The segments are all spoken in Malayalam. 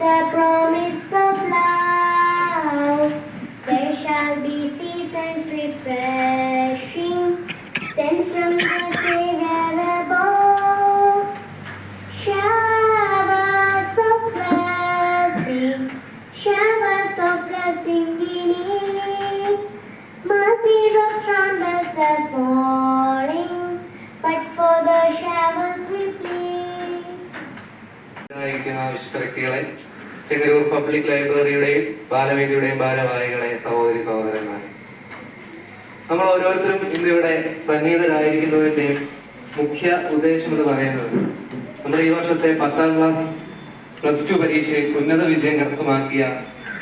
the promise of love. There shall be seasons refreshing, sent from the Savior above. Showers of blessing we need. Mercy drops round us are falling, but for the showers we plead. വ്യക്തികളെ, ചെങ്ങന്നൂർ പബ്ലിക് ലൈബ്രറിയുടെയും ബാലവേദിയുടെയും ഭാരവാഹികളെ, സഹോദരി സഹോദരന്മാരെ, നമ്മൾ ഓരോരുത്തരും ഇന്നിവിടെ സന്നിഹിതരായിരിക്കുന്നതിന്റെ മുഖ്യ ഉദ്ദേശം എന്ന് പറയുന്നത് നമ്മുടെ ഈ വർഷത്തെ 10ാം ക്ലാസ് +2 പരീക്ഷയിൽ ഉന്നത വിജയം കരസ്ഥമാക്കിയ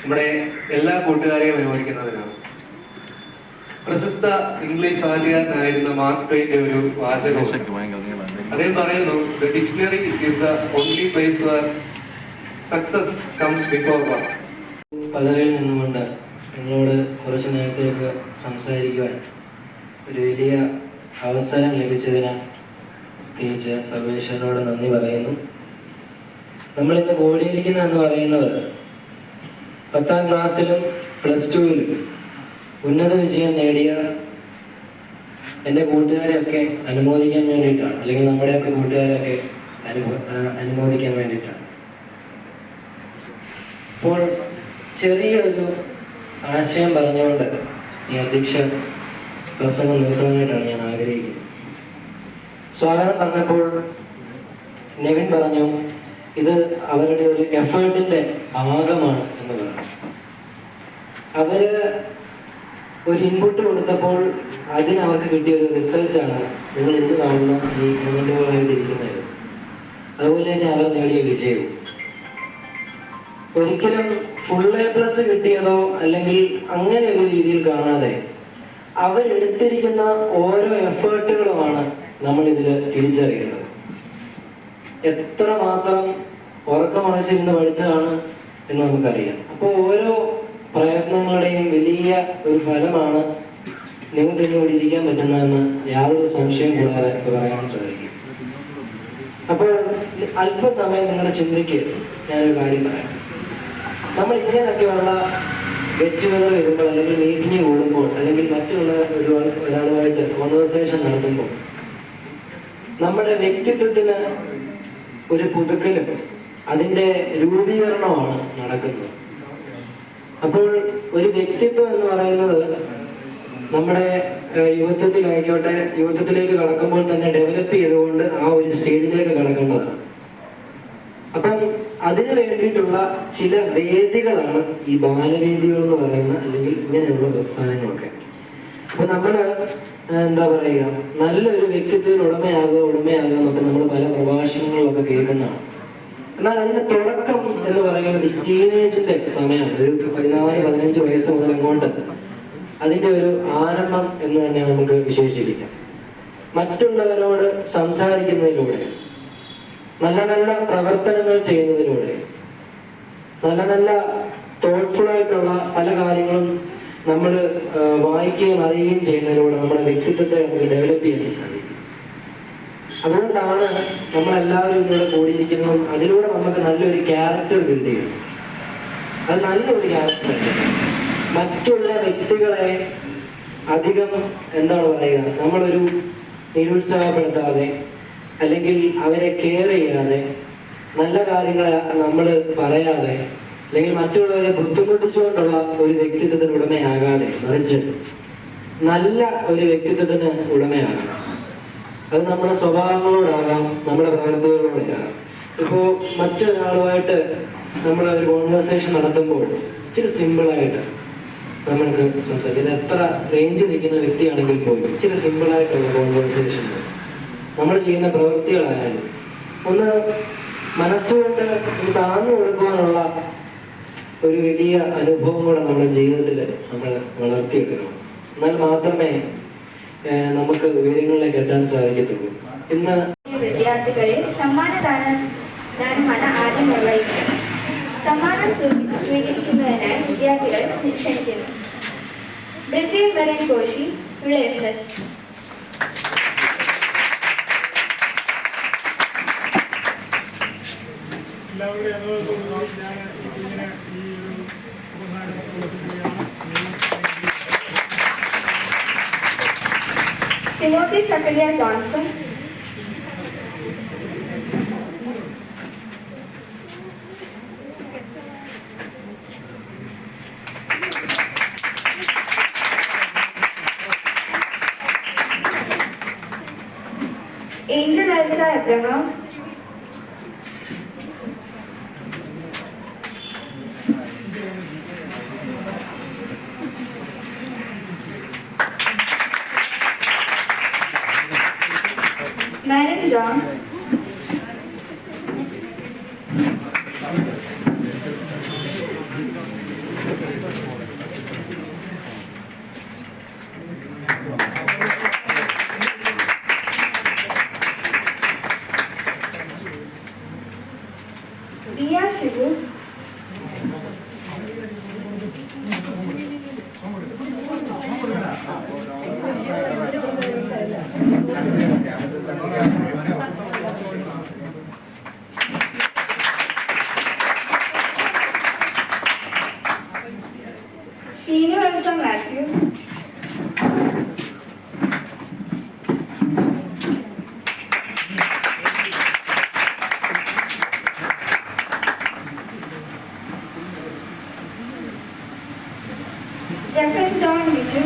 നമ്മുടെ എല്ലാ കൂട്ടുകാരെയും അനുമോദിക്കുന്നതിനാണ്. പ്രശസ്ത ഇംഗ്ലീഷ് സാഹിത്യകാരനായിരുന്ന മാർക്ക് ട്വെയിന്റെ ഒരു വാചകം അദ്ദേഹം പറയുന്നു, "The dictionary is the only place where success comes before work." പദവിയിൽ നിന്നുകൊണ്ട് നിങ്ങളോട് കുറച്ച് നേരത്തേക്ക് സംസാരിക്കുവാൻ ഒരു വലിയ അവസരം ലഭിച്ചതിന് പ്രത്യേകിച്ച് സർവേശ്വരനോട് നന്ദി പറയുന്നു. നമ്മളിന്ന് കൂടിയിരിക്കുന്നതെന്ന് പറയുന്നത് 10ാം ക്ലാസ്സിലും +2-ലും ഉന്നത വിജയം നേടിയ എൻ്റെ കൂട്ടുകാരെയൊക്കെ അനുമോദിക്കാൻ വേണ്ടിയിട്ടാണ്, അല്ലെങ്കിൽ നമ്മുടെയൊക്കെ കൂട്ടുകാരെയൊക്കെ അനുമോദിക്കാൻ വേണ്ടിയിട്ടാണ്. അപ്പോൾ ചെറിയൊരു ആശയം പറഞ്ഞുകൊണ്ട് ഈ അധ്യക്ഷ പ്രസംഗം നിർത്തുവാനായിട്ടാണ് ഞാൻ ആഗ്രഹിക്കുന്നത്. സ്വാഗതം പറഞ്ഞപ്പോൾ നെവിൻ പറഞ്ഞു, ഇത് അവരുടെ ഒരു എഫേർട്ടിന്റെ ഭാഗമാണ് എന്ന് പറഞ്ഞു. അവര് ഒരു ഇൻപുട്ട് കൊടുത്തപ്പോൾ അതിന് അവർക്ക് കിട്ടിയ ഒരു റിസൾട്ടാണ് നിങ്ങൾ ഇന്ന് കാണുന്ന ഈ മുന്നോട്ടുപോകാനായിട്ടിരിക്കുന്നത്. അതുപോലെ തന്നെ അവർ നേടിയ വിജയവും ഒരിക്കലും ഫുൾ A+ കിട്ടിയതോ അല്ലെങ്കിൽ അങ്ങനെ ഒരു രീതിയിൽ കാണാതെ അവരെടുത്തിരിക്കുന്ന ഓരോ എഫേർട്ടുകളുമാണ് നമ്മൾ ഇതിൽ തിരിച്ചറിയുന്നത്. എത്രമാത്രം ഉറക്കമണച്ചിരുന്ന് പഠിച്ചതാണ് എന്ന് നമുക്കറിയാം. അപ്പോൾ ഓരോ പ്രയത്നങ്ങളുടെയും വലിയ ഒരു ഫലമാണ് നിങ്ങൾക്ക് ഇതിനോട് ഇരിക്കാൻ പറ്റുന്നതെന്ന് യാതൊരു സംശയം കൂടാതെ പറയാൻ സാധിക്കും. അപ്പോൾ അല്പസമയം നിങ്ങളുടെ ചിന്തയ്ക്ക് ഞാനൊരു കാര്യം പറയാം. നമ്മൾ ഇങ്ങനെയൊക്കെയുള്ള ഗെറ്റുകൾ വരുമ്പോൾ, അല്ലെങ്കിൽ മീറ്റിംഗ് കൂടുമ്പോൾ, അല്ലെങ്കിൽ മറ്റുള്ള ഒരാളുമായിട്ട് കോൺവെർസേഷൻ നടത്തുമ്പോൾ നമ്മുടെ വ്യക്തിത്വത്തിന് ഒരു പുതുക്കലും അതിൻ്റെ രൂപീകരണമാണ് നടക്കുന്നത്. അപ്പോൾ ഒരു വ്യക്തിത്വം എന്ന് പറയുന്നത് നമ്മുടെ യുവത്വത്തിലേക്ക് കടക്കുമ്പോൾ തന്നെ ഡെവലപ്പ് ചെയ്തുകൊണ്ട് ആ ഒരു സ്റ്റേജിലേക്ക് കടക്കേണ്ടതാണ്. അപ്പം അതിനു വേണ്ടിയിട്ടുള്ള ചില വേദികളാണ് ഈ ബാലവേദികൾ എന്ന് പറയുന്ന, അല്ലെങ്കിൽ ഇങ്ങനെയുള്ള പ്രസ്ഥാനങ്ങളൊക്കെ. അപ്പൊ നമ്മള് എന്താ പറയുക, നല്ലൊരു വ്യക്തിത്വത്തിന് ഉടമയാകുക എന്നൊക്കെ നമ്മൾ പല പ്രഭാഷണങ്ങളിലൊക്കെ കേൾക്കുന്നതാണ്. എന്നാൽ അതിന്റെ തുടക്കം എന്ന് പറയുന്നത് ടീനേജിന്റെ സമയമാണ്. ഒരു 14-15 വയസ്സ് മുതൽ അങ്ങോട്ട് അതിന്റെ ഒരു ആരംഭം എന്ന് തന്നെ നമുക്ക് വിശേഷിപ്പിക്കാം. മറ്റുള്ളവരോട് സംസാരിക്കുന്നതിലൂടെ, നല്ല നല്ല പ്രവർത്തനങ്ങൾ ചെയ്യുന്നതിലൂടെ, നല്ല നല്ല തോട്ട്ഫുൾ ആയിട്ടുള്ള പല കാര്യങ്ങളും നമ്മൾ വായിക്കുകയും അറിയുകയും ചെയ്യുന്നതിലൂടെ നമ്മുടെ വ്യക്തിത്വത്തെ നമുക്ക് ഡെവലപ്പ് ചെയ്യാൻ സാധിക്കും. അതുകൊണ്ടാണ് നമ്മളെല്ലാവരും ഇവിടെ കൂടിയിരിക്കുന്നതും അതിലൂടെ നമുക്ക് നല്ലൊരു ക്യാരക്ടർ ബിൽഡ് ചെയ്യും. അത് നല്ലൊരു ക്യാരക്ടർ. മറ്റുള്ള വ്യക്തികളെ അധികം എന്താണ് പറയുക, നമ്മളൊരു നിരുത്സാഹപ്പെടുത്താതെ അല്ലെങ്കിൽ അവരെ കെയർ ചെയ്യാതെ, നല്ല കാര്യങ്ങൾ നമ്മൾ പറയാതെ, അല്ലെങ്കിൽ മറ്റുള്ളവരെ ബുദ്ധിമുട്ടിച്ചുകൊണ്ടുള്ള ഒരു വ്യക്തിത്വത്തിന് ഉടമയാകാതെ, മറിച്ച് നല്ല ഒരു വ്യക്തിത്വത്തിന് ഉടമയാകാം. അത് നമ്മുടെ സ്വഭാവങ്ങളോടാകാം, നമ്മുടെ പ്രവൃത്തികളോടാകാം. ഇപ്പോൾ മറ്റൊരാളുമായിട്ട് നമ്മൾ ഒരു കോൺവെർസേഷൻ നടത്തുമ്പോൾ ഇച്ചിരി സിമ്പിളായിട്ട് നമ്മൾക്ക് സംസാരിക്കാം. ഇത് എത്ര റേഞ്ച് നിൽക്കുന്ന വ്യക്തിയാണെങ്കിൽ പോലും ഇച്ചിരി സിമ്പിളായിട്ടുള്ള കോൺവെർസേഷൻ, നമ്മൾ ചെയ്യുന്ന പ്രവൃത്തികളായാലും ഒന്ന് മനസ്സുകൊണ്ട് താഴ്ന്നു കൊടുക്കുവാനുള്ള ഒരു വലിയ അനുഭവം കൂടെ നമ്മുടെ ജീവിതത്തിൽ നമ്മൾ വളർത്തിയെടുക്കണം. എന്നാൽ മാത്രമേ നമുക്ക് ഉയരങ്ങളിലേക്ക് എത്താൻ സാധിക്കത്തുള്ളൂ. ഇന്ന് വിദ്യാർത്ഥികളിൽ സമ്മാനദാനമാണ് ആദ്യം നിർവഹിക്കുന്നത്. സമ്മാനം സ്വീകരിക്കുന്നതിനായി വിദ്യാർത്ഥികളെ ക്ഷണിക്കുന്നു. ബ്രിട്ടൻ വരൻ കോശി, വിളയസ്. എല്ലാവർക്കും അവരുടെ അനുഭവത്തോടുകൂടി ഞാൻ ഈ കുഞ്ഞിനെ ഈ ഒരു ഉപഹാരം കൊടുക്കുകയാണ്. Timothy Zachariah Johnson, Angel Elsa Abraham, Marin John, Dia Shivu, Sheenu Elsa Matthew, Jeffrey John Viju,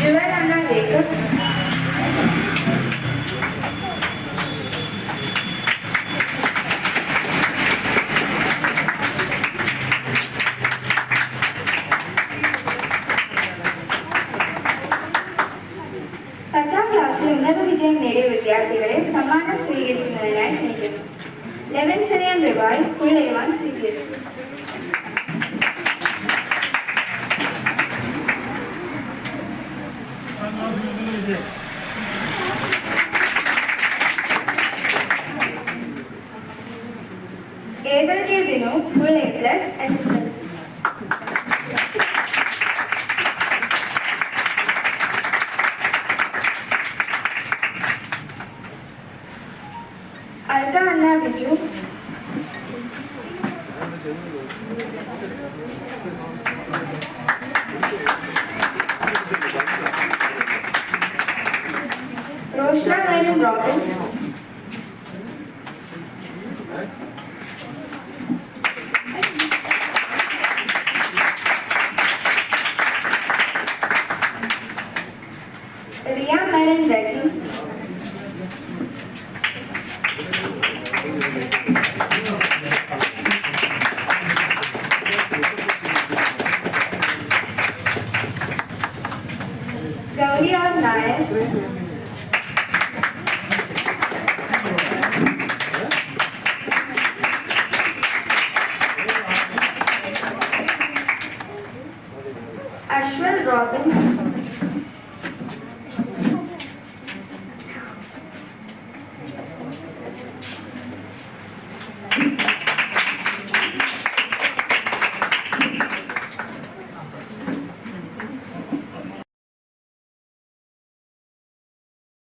Joel Anna Jacob, പത്താം ക്ലാസ്സിൽ ഉന്നത വിജയം നേടിയ വിദ്യാർത്ഥികളെ സമ്മാനം സ്വീകരിക്കുന്നതിനായി ക്ഷണിക്കുന്നു. ലെവൻ ചെറിയാൻ റിവായ് പുള്ളയുവാൻ സ്വീകരിച്ചു. Abel K Vinu full A+ SSLC. Alka Anna Biju, Roshna Mainan Robin, Riya Mainan Reji, Gauri R Nair, Ashwal Robin,